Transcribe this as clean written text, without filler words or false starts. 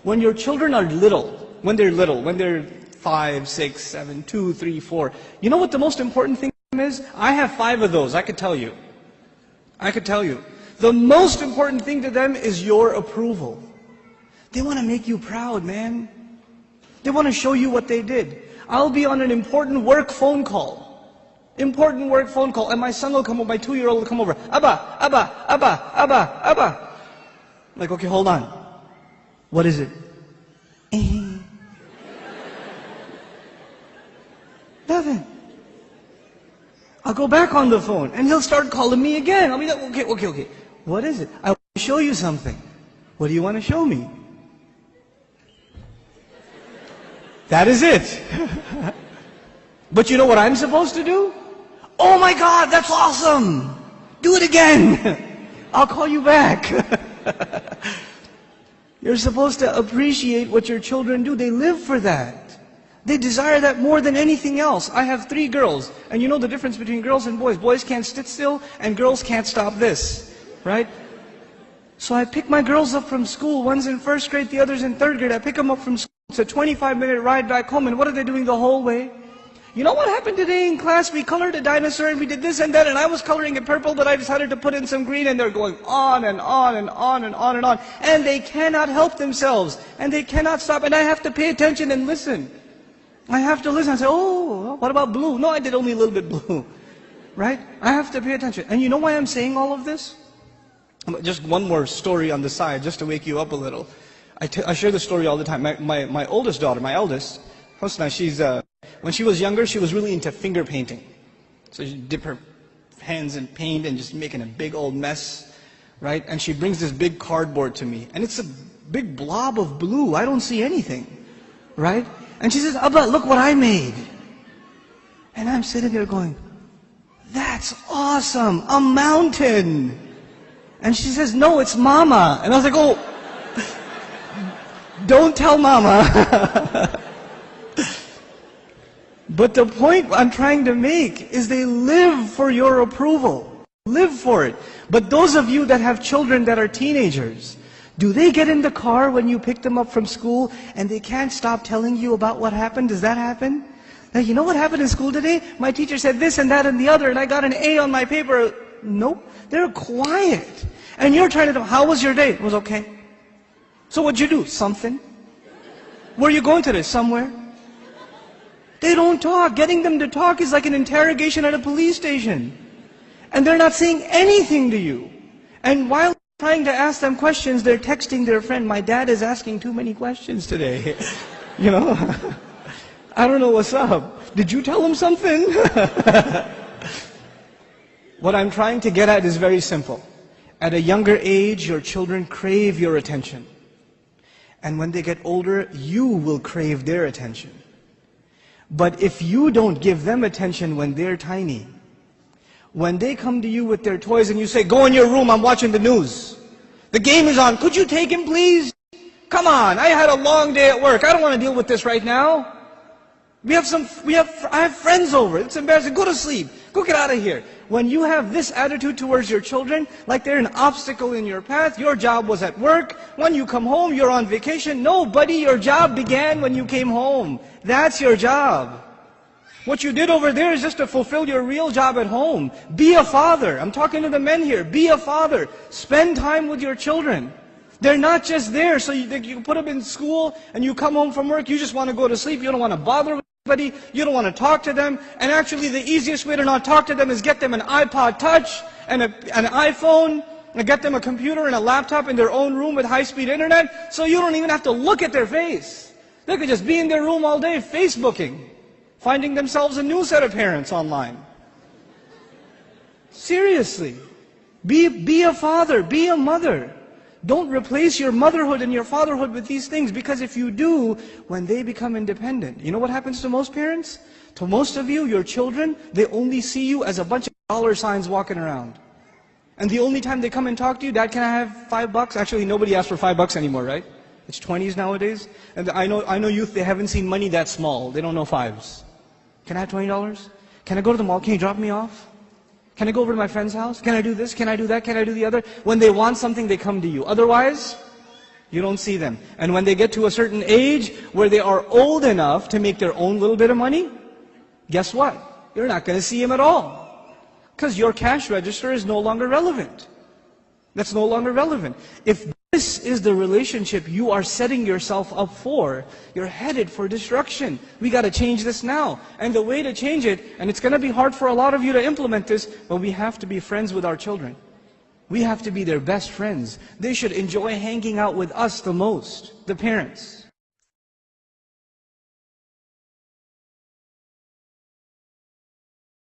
When your children are little, when they're 5, 6, 7, 2, 3, 4, you know what the most important thing is? I have 5 of those, I could tell you. The most important thing to them is your approval. They want to make you proud, man. They want to show you what they did. I'll be on an important work phone call. And my son will come over, my 2-year-old will come over. Abba, Abba, Abba, Abba, Abba. Like, okay, hold on. What is it? Nothing. I'll go back on the phone and he'll start calling me again. I'll be like, okay. What is it? I want to show you something. What do you want to show me? That is it. But you know what I'm supposed to do? Oh my God, that's awesome. Do it again. I'll call you back. You're supposed to appreciate what your children do. They live for that. They desire that more than anything else. I have 3 girls, and you know the difference between girls and boys. Boys can't sit still, and girls can't stop this, right? So I pick my girls up from school. One's in 1st grade, the other's in 3rd grade. I pick them up from school. It's a 25-minute ride back home, and what are they doing the whole way? You know what happened today in class? We colored a dinosaur, and we did this and that, and I was coloring it purple, but I decided to put in some green, and they're going on and on and on and on and on. And they cannot help themselves, and they cannot stop, and I have to pay attention and listen. I have to listen and say, oh, what about blue? No, I did only a little bit blue, right? I have to pay attention. And you know why I'm saying all of this? Just one more story on the side, just to wake you up a little. I share this story all the time. My oldest daughter, my eldest, Husna, when she was younger, she was really into finger painting. So she'd dip her hands in paint and just making a big old mess, right? And she brings this big cardboard to me. And it's a big blob of blue. I don't see anything, right? And she says, Abba, look what I made. And I'm sitting there going, that's awesome, a mountain. And she says, no, it's Mama. And I was like, oh, don't tell Mama. But the point I'm trying to make is they live for your approval. Live for it. But those of you that have children that are teenagers, do they get in the car when you pick them up from school and they can't stop telling you about what happened? Does that happen? Now, you know what happened in school today? My teacher said this and that and the other, and I got an A on my paper. Nope. They're quiet. And you're trying to know, how was your day? It was okay. So what'd you do? Something. Where are you going today? Somewhere. They don't talk. Getting them to talk is like an interrogation at a police station. And they're not saying anything to you. And while trying to ask them questions, they're texting their friend, my dad is asking too many questions today. You know, I don't know what's up. Did you tell him something? What I'm trying to get at is very simple. At a younger age, your children crave your attention. And when they get older, you will crave their attention. But if you don't give them attention when they're tiny, when they come to you with their toys and you say, go in your room, I'm watching the news. The game is on, could you take him please? Come on, I had a long day at work, I don't want to deal with this right now. I have friends over, it's embarrassing, go to sleep, go get out of here. When you have this attitude towards your children, like they're an obstacle in your path, your job was at work, when you come home, you're on vacation. No, buddy, your job began when you came home. That's your job. What you did over there is just to fulfill your real job at home. Be a father. I'm talking to the men here. Be a father. Spend time with your children. They're not just there so you put them in school and you come home from work, you just want to go to sleep, you don't want to bother with anybody, you don't want to talk to them, and actually the easiest way to not talk to them is get them an iPod Touch and an iPhone, and get them a computer and a laptop in their own room with high-speed internet, so you don't even have to look at their face. They could just be in their room all day Facebooking, finding themselves a new set of parents online. Seriously. Be a father, be a mother. Don't replace your motherhood and your fatherhood with these things, because if you do, when they become independent, you know what happens to most parents? To most of you, your children, they only see you as a bunch of dollar signs walking around. And the only time they come and talk to you, Dad, can I have $5? Actually, nobody asks for $5 anymore, right? It's 20s nowadays. And I know youth, they haven't seen money that small. They don't know fives. Can I have $20? Can I go to the mall? Can you drop me off? Can I go over to my friend's house? Can I do this? Can I do that? Can I do the other? When they want something, they come to you. Otherwise, You don't see them. And when they get to a certain age where they are old enough to make their own little bit of money, guess what? You're not going to see them at all. Because your cash register is no longer relevant. That's no longer relevant. If this is the relationship you are setting yourself up for, you're headed for destruction. We got to change this now. And the way to change it, and it's going to be hard for a lot of you to implement this, but we have to be friends with our children. We have to be their best friends. They should enjoy hanging out with us the most, the parents.